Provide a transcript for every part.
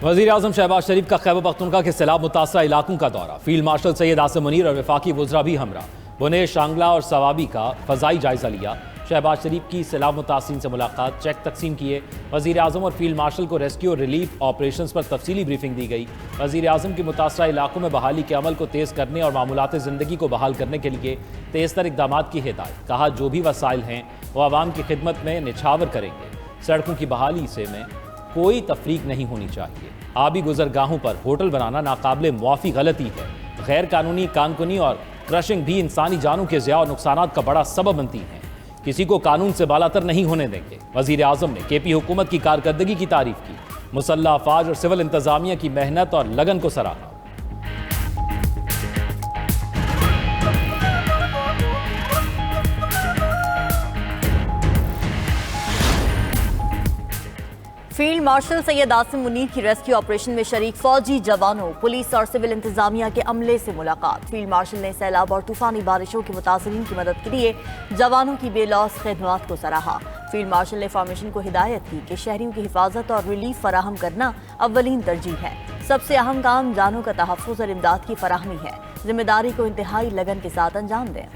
वज़ीर आज़म शहबाज शरीफ का खैबर पख्तूनख्वा के सैलाब मुतासरा इलाकों का दौरा। फील्ड मार्शल सैयद आसिम मुनीर और वफाकी वज़रा भी हमरा। बुने शांगला और सवाबी का फ़ज़ाई जायज़ा लिया। शहबाज शरीफ की सैलाब मुतासिरीन से मुलाकात, चेक तकसीम किए। वज़ीर आज़म और फील्ड मार्शल को रेस्क्यू और रिलीफ ऑपरेशन पर तफसीली ब्रीफिंग दी गई। वज़ीर आज़म की मुतासरा इलाकों में बहाली के अमल को तेज़ करने और मामूलात ज़िंदगी को बहाल करने के लिए तेज़ तर इक़दाम की हिदायत। कहा, जो भी वसाइल हैं वो आवाम की खिदमत में निछावर करेंगे। सड़कों की बहाली से में कोई तफरीक नहीं होनी चाहिए। आबी गुजरगाहों पर होटल बनाना नाकाबिले मुआफ़ी गलती है। गैर कानूनी कानकुनी और क्रशिंग भी इंसानी जानों के ज़िया और नुकसानात का बड़ा सबब बनती हैं। किसी को कानून से बालातर नहीं होने देंगे। वज़ीर आज़म ने केपी हुकूमत की कारकर्दगी की तारीफ की। मुसल्लह अफवाज और सिविल इंतज़ामिया की मेहनत और लगन को सराहा। फील्ड मार्शल सैयद आसिम मुनीर की रेस्क्यू ऑपरेशन में शरीक फौजी जवानों, पुलिस और सिविल इंतजामिया के अमले से मुलाकात। फील्ड मार्शल ने सैलाब और तूफानी बारिशों के मुतासरीन की मदद के लिए जवानों की बेलौस खिदमत को सराहा। फील्ड मार्शल ने फॉर्मेशन को हिदायत की कि शहरियों की हिफाजत और रिलीफ फराहम करना अव्वलीन तरजीह है। सबसे अहम काम जानों का तहफ़्फ़ुज़ और इमदाद की फराहमी है। जिम्मेदारी को इंतहाई लगन के साथ अंजाम दें।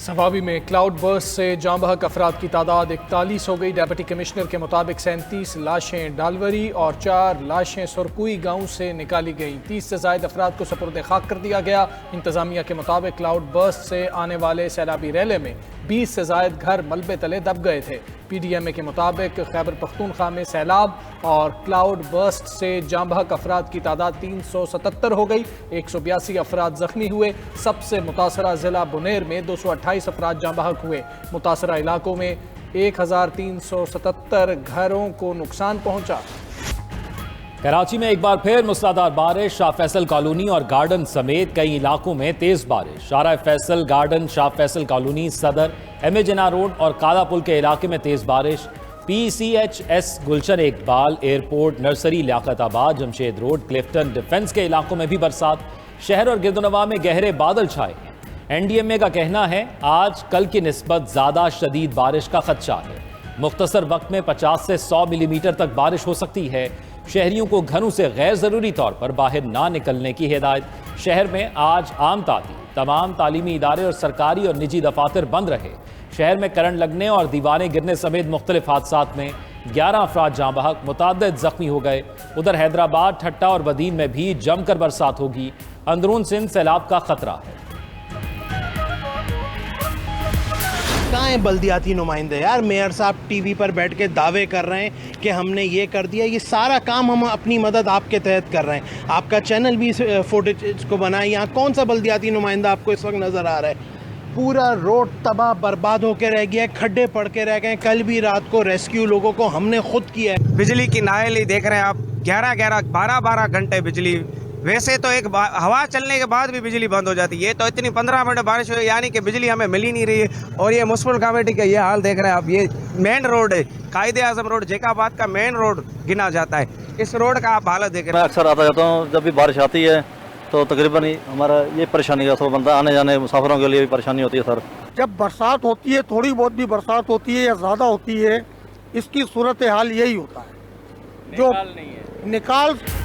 सवाबी में क्लाउड बर्स्ट से जाँ बहक अफराद की तादाद 41 हो गई। डिप्टी कमिश्नर के मुताबिक 37 लाशें डालवरी और 4 लाशें सुरकुई गांव से निकाली गईं। 30 से ज़ायद अफराद को सपुर्द खाक कर दिया गया। इंतजामिया के मुताबिक क्लाउड बर्स्ट से आने वाले सैलाबी रैले में 20 से ज़ायद घर मलबे तले दब गए थे। PDMA के मुताबिक खैबर पख्तूनख्वा में सैलाब और क्लाउड बर्स्ट से जाँ बहक अफराद की तादाद 377 हो गई। 182 अफराद जख्मी हुए। सबसे मुतासरा ज़िला बुनेर में 228 अफराद जाँ बहक हुए। मुतासरा इलाकों में 1377 घरों को नुकसान पहुँचा। कराची में एक बार फिर मूसलाधार बारिश। शाह फैसल कॉलोनी और गार्डन समेत कई इलाकों में तेज बारिश। Shahrah Faisal garden, Shah Faisal colony, Saddar, MA Jinnah road और काला पुल के इलाके में तेज बारिश। PCHS Gulshan Iqbal, airport, nursery, Liaquatabad, Jamshed road, Clifton, defence के इलाकों में भी बरसात। शहर और गिरदोनवा में गहरे बादल छाए हैं। NDMA का कहना है आज कल की निस्बत ज़्यादा शदीद बारिश का खदशा है। मुख्तसर वक्त में 50 से 100 मिलीमीटर तक बारिश हो सकती है। शहरियों को घरों से गैर ज़रूरी तौर पर बाहर ना निकलने की हिदायत। शहर में आज आम तातील, तमाम तालीमी इदारे और सरकारी और निजी दफातर बंद रहे। शहर में करंट लगने और दीवारें गिरने समेत मुख्तलिफ हादसात में 11 अफराद जाँ बहक, मुतअद्दिद जख्मी हो गए। उधर हैदराबाद, ठट्टा और बदीन में भी जमकर बरसात होगी। अंदरून सिंध सैलाब का खतरा है। कहाँ हैं बल्दियाती नुमाइंदे यार? मेयर साहब टीवी पर बैठ के दावे कर रहे हैं कि हमने ये कर दिया। ये सारा काम हम अपनी मदद आपके तहत कर रहे हैं। आपका चैनल भी इस फुटेज को बनाए। यहाँ कौन सा बल्दियाती नुमाइंदा आपको इस वक्त नज़र आ रहा है? पूरा रोड तबाह बर्बाद होकर रह गया है, खड्डे पड़ के रह गए। कल भी रात को रेस्क्यू लोगों को हमने खुद किया है। बिजली की नायली देख रहे हैं आप, 11-11, 12-12 घंटे बिजली। वैसे तो एक हवा चलने के बाद भी बिजली बंद हो जाती है, तो इतनी 15 मिनट बारिश हुई, यानी कि बिजली हमें मिल ही नहीं रही है। और ये म्युनिसिपल कमेटी का ये हाल देख रहे हैं आप। ये मेन रोड है, कायदे आजम रोड, जैकाबाद का मेन रोड गिना जाता है। इस रोड का आप हालत देख रहे हैं। मैं अक्सर आता जाता हूँ, जब भी बारिश आती है तो तकरीबन ही हमारा ये परेशानी का बंदा आने जाने मुसाफिरों के लिए भी परेशानी होती है सर। जब बरसात होती है, थोड़ी बहुत भी बरसात होती है या ज़्यादा होती है, इसकी सूरत हाल यही होता है, जो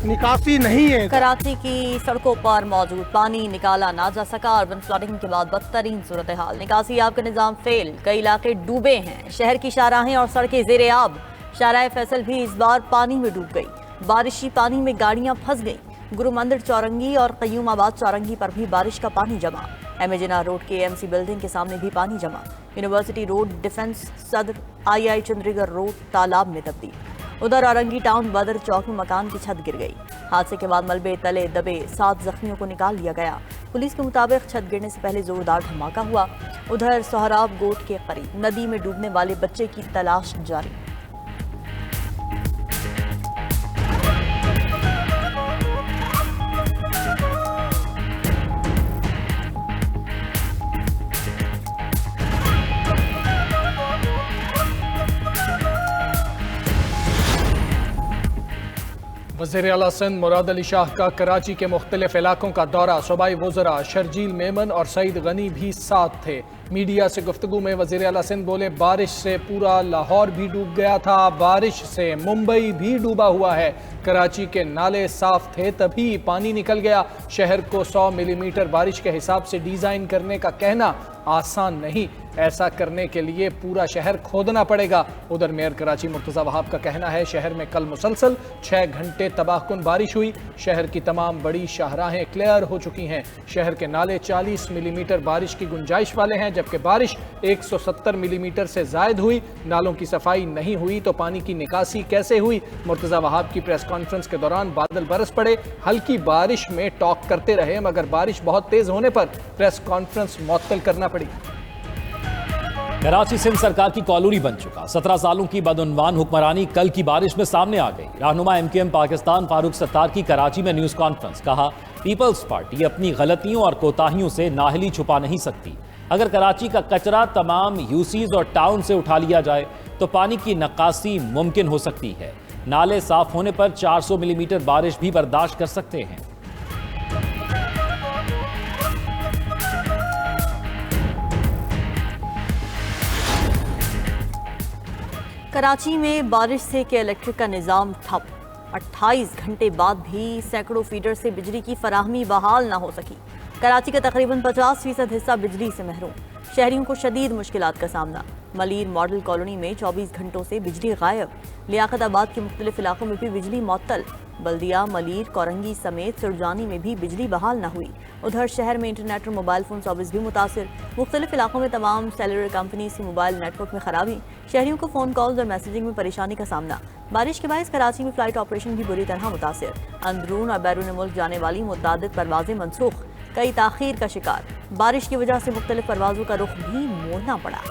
निकासी नहीं है। कराची की सड़कों पर मौजूद पानी निकाला ना जा सका। अर्बन फ्लडिंग के बाद बदतरीन सूरत हाल। निकासी आब का निज़ाम फेल, कई इलाके डूबे हैं। शहर की शाहराहें और सड़कें जेर आब। शाहराह फैसल भी इस बार पानी में डूब गई। बारिशी पानी में गाड़ियां फंस गईं। गुरु मंदिर चौरंगी और कयूमाबाद चौरंगी पर भी बारिश का पानी जमा। MA जिन्ना रोड के AMC बिल्डिंग के सामने भी पानी जमा। यूनिवर्सिटी रोड, डिफेंस, सदर, II चंद्रीगढ़ रोड तालाब में तब्दील। उधर औरंगी टाउन बदर चौक में मकान की छत गिर गई। हादसे के बाद मलबे तले दबे 7 जख्मियों को निकाल लिया गया। पुलिस के मुताबिक छत गिरने से पहले जोरदार धमाका हुआ। उधर सोहराब गोट के करीब नदी में डूबने वाले बच्चे की तलाश जारी। वज़ीर आला सिंध मुराद अली शाह का कराची के मुख्तलिफ इलाकों का दौरा। सूबाई वज़रा शर्जील मेमन और सईद गनी भी साथ थे। मीडिया से गुफ्तगू में वज़ीर आला सिंध बोले, बारिश से पूरा लाहौर भी डूब गया था, बारिश से मुंबई भी डूबा हुआ है। कराची के नाले साफ थे तभी पानी निकल गया। शहर को 100 मिलीमीटर बारिश के हिसाब से डिज़ाइन करने का कहना आसान नहीं, ऐसा करने के लिए पूरा शहर खोदना पड़ेगा। उधर मेयर कराची मुर्तज़ा वहाब का कहना है, शहर में कल मुसलसल 6 घंटे तबाहकुन बारिश हुई। शहर की तमाम बड़ी शाहराहें क्लियर हो चुकी हैं। शहर के नाले 40 मिलीमीटर बारिश की गुंजाइश वाले हैं, जबकि बारिश 170 मिलीमीटर से ज़ायद हुई। नालों की सफाई नहीं हुई तो पानी की निकासी कैसे हुई? मुर्तज़ा वहाब की प्रेस कॉन्फ्रेंस के दौरान बादल बरस पड़े। हल्की बारिश में टॉक करते रहे, मगर बारिश बहुत तेज होने पर प्रेस कॉन्फ्रेंस मुअत्तल करना पड़ी। कराची सिंध सरकार की कॉलोनी बन चुका। 17 सालों की बदउनवान हुक्मरानी कल की बारिश में सामने आ गई। रहनुमा MKM पाकिस्तान फारूक सत्तार की कराची में न्यूज कॉन्फ्रेंस। कहा, पीपल्स पार्टी अपनी गलतियों और कोताहियों से नाहली छुपा नहीं सकती। अगर कराची का कचरा तमाम यूसीज और टाउन से उठा लिया जाए तो पानी की नक्कासी मुमकिन हो सकती है। नाले साफ होने पर 400 मिलीमीटर बारिश भी बर्दाश्त कर सकते हैं। कराची में बारिश से के इलेक्ट्रिक का निज़ाम ठप। 28 घंटे बाद भी सैकड़ों फीडर से बिजली की फराहमी बहाल न हो सकी। कराची का तकरीबन 50% हिस्सा बिजली से महरूम। शहरियों को शदीद मुश्किलात का सामना। मलीर मॉडल कॉलोनी में 24 घंटों से बिजली गायब। लियाकताबाद के मुख्तलिफ इलाकों में भी बिजली मुअत्तल। बल्दिया, मलीर, कोरंगी समेत सुरजानी में भी बिजली बहाल न हुई। उधर शहर में इंटरनेट और मोबाइल फ़ोन सर्विस भी मुतासिर। मुख्तलिफ इलाकों में तमाम सेलुलर कंपनीज की मोबाइल नेटवर्क में खराबी। शहरियों को फ़ोन कॉल्स और मैसेजिंग में परेशानी का सामना। बारिश के बायस कराची में फ़्लाइट ऑपरेशन भी बुरी तरह मुतासिर। अंदरून और बैरून मुल्क जाने वाली मुतअद्दिद परवाज़ें मनसूख, कई ताख़ीर का शिकार। बारिश की वजह से मुख्तलिफ परवाज़ों का रुख भी मोड़ना पड़ा।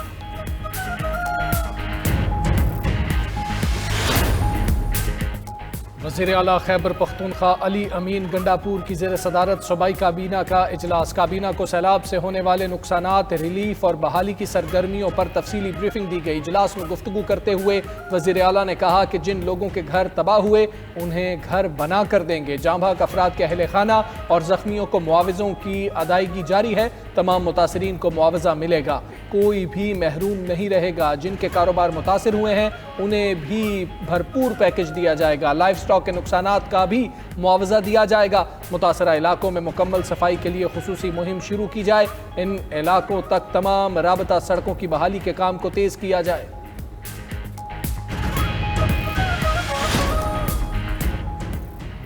वज़ीर आला खैबर पख्तूनख्वा अली अमीन गंडापुर की ज़ेर सदारत सूबाई काबीना का इजलास। काबीना को सैलाब से होने वाले नुकसानात, रिलीफ और बहाली की सरगर्मियों पर तफसीली ब्रीफिंग दी गई। इजलास में गुफ्तगू करते हुए वज़ीर आला ने कहा कि जिन लोगों के घर तबाह हुए उन्हें घर बना कर देंगे। जांबाक अफराद के अहले खाना और ज़ख्मियों को मुआवज़ों की अदायगी जारी है। तमाम मुतासरीन को मुआवजा मिलेगा, कोई भी महरूम नहीं रहेगा। जिनके कारोबार मुतासर हुए हैं उन्हें भी भरपूर पैकेज दिया जाएगा। लाइफ स्टॉक के नुकसानात का भी मुआवजा दिया जाएगा। मुतासरा इलाकों में मुकम्मल सफाई के लिए खुसूसी मुहिम शुरू की जाए। इन इलाकों तक तमाम राबता सड़कों की बहाली के काम को तेज किया जाए।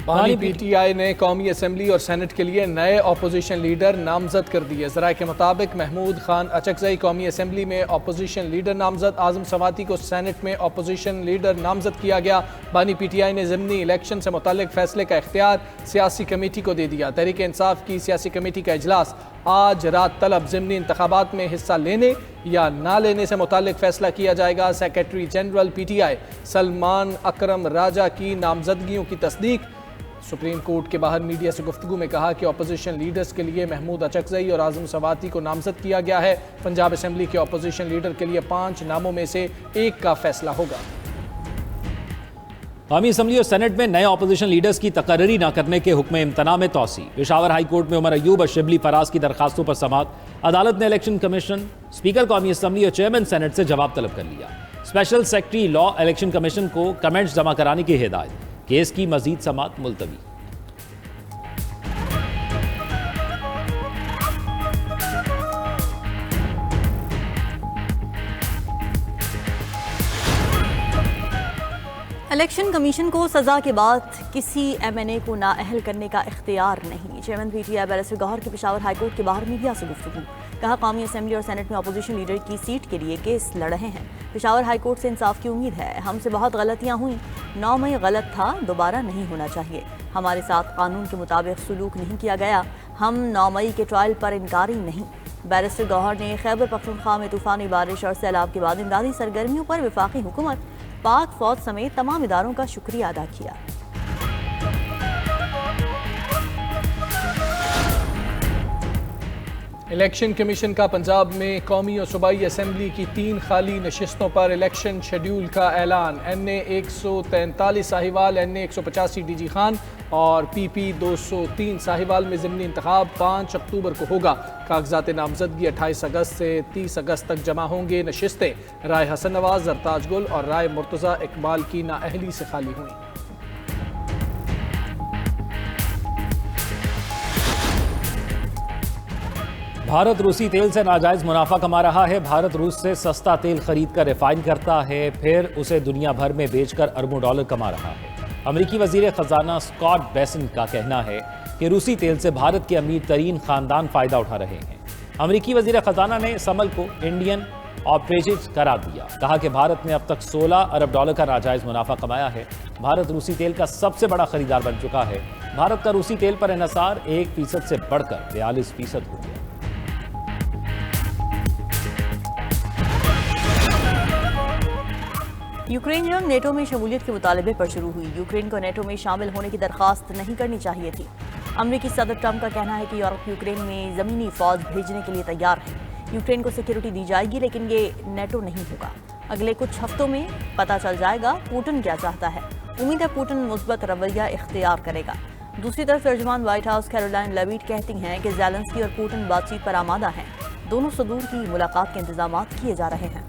बानी PTI ने कौमी असम्बली और सेनेट के लिए नए अपोजिशन लीडर नामजद कर दिए। ज़राए के मुताबिक महमूद खान अचकज़ई कौमी असम्बली में अपोजिशन लीडर नामजद, आज़म सवाती को सेनेट में अपोजिशन लीडर नामजद किया गया। बानी PTI ने ज़िमनी इलेक्शन से मुताल्लिक फैसले का इख्तियार सियासी कमेटी को दे दिया। तहरीक इंसाफ की सियासी कमेटी का इजलास आज रात तलब ज़िमनी इंतखाबात में हिस्सा लेने या ना लेने से मुताल्लिक फैसला किया जाएगा। सेक्रेटरी जनरल PTI सलमान अकरम राजा की नामजदगियों की तस्दीक। सुप्रीम कोर्ट के बाहर मीडिया से गुफ्तगू में कहा कि अपोजिशन लीडर्स के लिए महमूद अचकज़ई और आज़म सवाती को नामजद किया गया है। पंजाब असम्बली के अपोजिशन लीडर के लिए 5 नामों में से 1 का फैसला होगा। कौमी असम्बली और सेनेट में नए अपोजिशन लीडर्स की तकर्री न करने के हुक्म इम्तना में तोसी। पेशावर हाई कोर्ट में उमर अयूब और शिबली फराज की दरखास्तों पर समाअत। अदालत ने इलेक्शन कमीशन, स्पीकर कौमी असम्बली और चेयरमैन सेनेट से जवाब तलब कर लिया। Special secretary law election commission को कमेंट्स जमा कराने की हिदायत। केस की मजीद समाअत मुलतवी। इलेक्शन कमीशन को सजा के बाद किसी MNA को नाअहल करने का इख्तियार नहीं। चेयरमैन PTI बैरिस्टर गौहर के पेशावर हाई कोर्ट के बाहर मीडिया से गुफ्तगू। कहा, कौमी असम्बली और सेनेट में अपोजिशन लीडर की सीट के लिए केस लड़ रहे हैं। पेशावर हाई कोर्ट से इंसाफ की उम्मीद है। हमसे बहुत गलतियां हुई। 9 मई गलत था, दोबारा नहीं होना चाहिए। हमारे साथ कानून के मुताबिक सलूक नहीं किया गया। हम 9 मई के ट्रायल पर इनकारी नहीं। बैरिस्टर गौहर ने खैबर पख्तूनख्वा में तूफानी बारिश और सैलाब के बाद इमदादी सरगर्मियों पर वफाकी हुकूमत, पाक फौज समेत तमाम इदारों का शुक्रिया अदा किया। इलेक्शन कमीशन का पंजाब में कौमी और सूबाई असम्बली की 3 खाली नशिस्तों पर इलेक्शन शेड्यूल का ऐलान। NA 143 Sahiwal, NA 185 DG Khan और PP 203 साहिवाल में ज़िमनी इंतखाब 5 अक्टूबर को होगा। कागजात नामजदगी 28 अगस्त से 30 अगस्त तक जमा होंगे। नशिस्तें राय हसन नवाज, जरताज गुल और राय मुर्तज़ा इकबाल की नाअहली से खाली हुई। भारत रूसी तेल से नाजायज मुनाफा कमा रहा है। भारत रूस से सस्ता तेल खरीद कर रिफाइन करता है, फिर उसे दुनिया भर में बेचकर अरबों डॉलर कमा रहा है। अमेरिकी वजीर खजाना स्कॉट बेसेंट का कहना है कि रूसी तेल से भारत के अमीर तरीन खानदान फायदा उठा रहे हैं। अमेरिकी वजीर खजाना ने समल को इंडियन ऑपरेटिव करार दिया। कहा कि भारत ने अब तक 16 अरब डॉलर का नाजायज मुनाफा कमाया है। भारत रूसी तेल का सबसे बड़ा खरीदार बन चुका है। भारत का रूसी तेल पर इन्हिसार 1% से बढ़कर 42% हो गया। यूक्रेन जंग नेटो में शमूलियत के मुतालबे पर शुरू हुई। यूक्रेन को नेटो में शामिल होने की दरख्वास्त नहीं करनी चाहिए थी। अमेरिकी सदर ट्रंप का कहना है कि यूरोप यूक्रेन में ज़मीनी फौज भेजने के लिए तैयार है। यूक्रेन को सिक्योरिटी दी जाएगी, लेकिन ये नेटो नहीं होगा। अगले कुछ हफ्तों में पता चल जाएगा पुतिन क्या चाहता है। उम्मीद है पुतिन मुस्बत रवैया इख्तियार करेगा। दूसरी तरफ तर्जुमान व्हाइट हाउस कैरोलाइन लेविट कहती हैं कि ज़ेलेंस्की और पुतिन बातचीत पर आमादा हैं। दोनों सदूर की मुलाकात के इंतजाम किए जा रहे हैं।